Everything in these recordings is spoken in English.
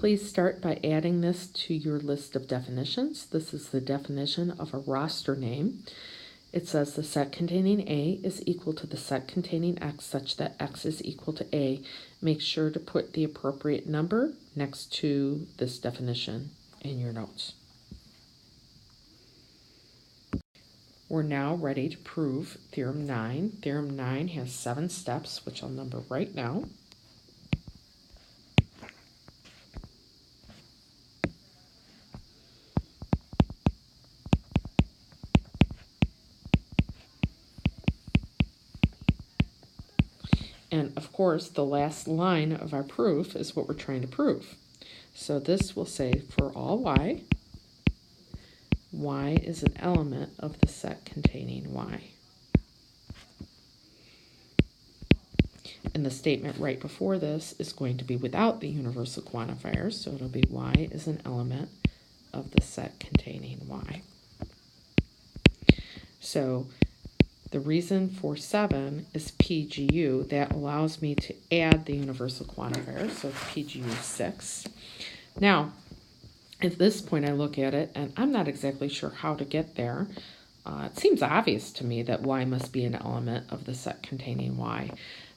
please start by adding this to your list of definitions. This is the definition of a roster name. It says the set containing A is equal to the set containing X such that X is equal to A. Make sure to put the appropriate number next to this definition in your notes. We're now ready to prove Theorem 9. Theorem 9 has 7 steps, which I'll number right now. And of course, the last line of our proof is what we're trying to prove. So this will say for all y, y is an element of the set containing y. And the statement right before this is going to be without the universal quantifiers, so it'll be y is an element of the set containing y. So the reason for 7 is PGU. That allows me to add the universal quantifier, so it's PGU 6. Now, at this point I look at it, and I'm not exactly sure how to get there. It seems obvious to me that y must be an element of the set containing y.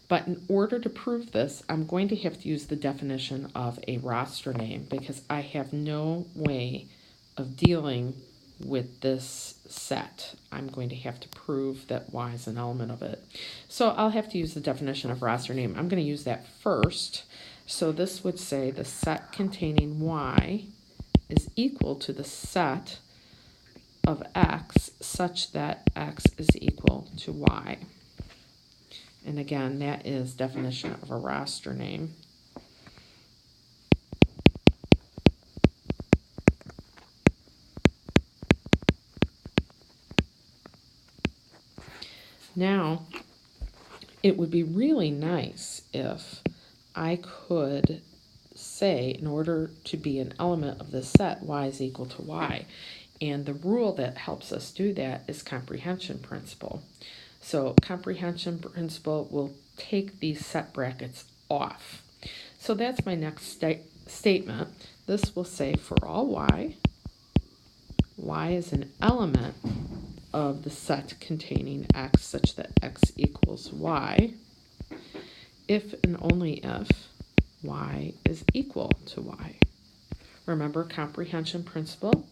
But in order to prove this, I'm going to have to use the definition of a roster name because I have no way of dealing with this set. I'm going to have to prove that y is an element of it. So I'll have to use the definition of roster name. I'm going to use that first. So this would say the set containing y is equal to the set of x such that x is equal to y. And again, that is definition of a roster name. Now, it would be really nice if I could say, in order to be an element of this set, y is equal to y. And the rule that helps us do that is comprehension principle. So comprehension principle will take these set brackets off. So that's my next statement. This will say for all y, y is an element of the set containing x such that x equals y if and only if y is equal to y. Remember, comprehension principle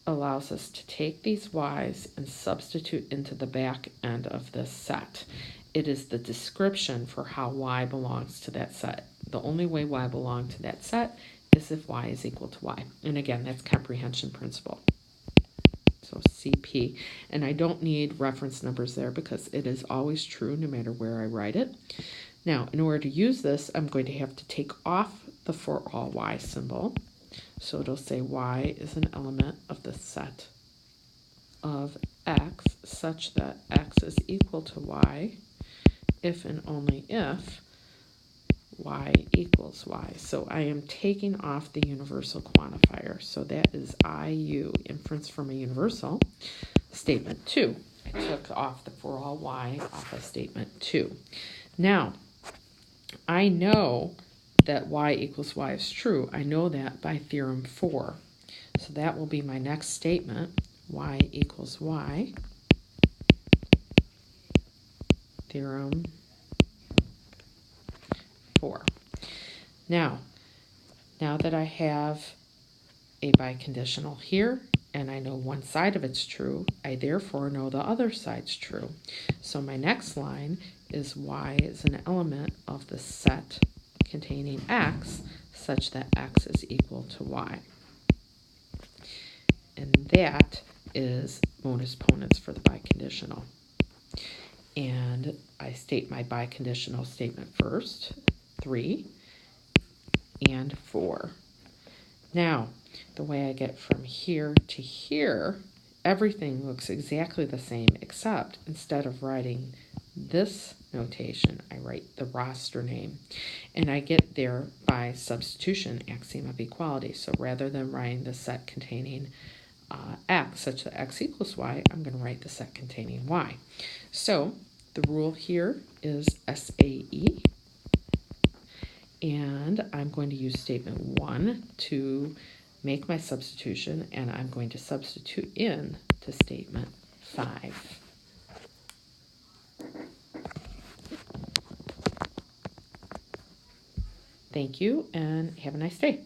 allows us to take these y's and substitute into the back end of this set. It is the description for how y belongs to that set. The only way y belongs to that set is if y is equal to y. And again, that's comprehension principle. So CP. And I don't need reference numbers there because it is always true no matter where I write it. Now, in order to use this, I'm going to have to take off the for all y symbol. So it'll say y is an element of the set of x such that x is equal to y if and only if y equals y. So I am taking off the universal quantifier. So that is IU, inference from a universal. Statement 2. I took off the for all y off of statement 2. Now, I know that y equals y is true. I know that by Theorem 4. So that will be my next statement. Y equals y. Theorem 4. Now that I have a biconditional here, and I know one side of it's true, I therefore know the other side's true. So my next line is y is an element of the set containing x such that x is equal to y. And that is bonus ponens for the biconditional. And I state my biconditional statement first, 3 and 4. Now, the way I get from here to here, everything looks exactly the same, except instead of writing this notation, I write the roster name. And I get there by substitution, axiom of equality. So rather than writing the set containing x such that x equals y, I'm going to write the set containing y. So the rule here is SAE. And I'm going to use statement 1 to make my substitution, and I'm going to substitute in to statement 5. Thank you, and have a nice day.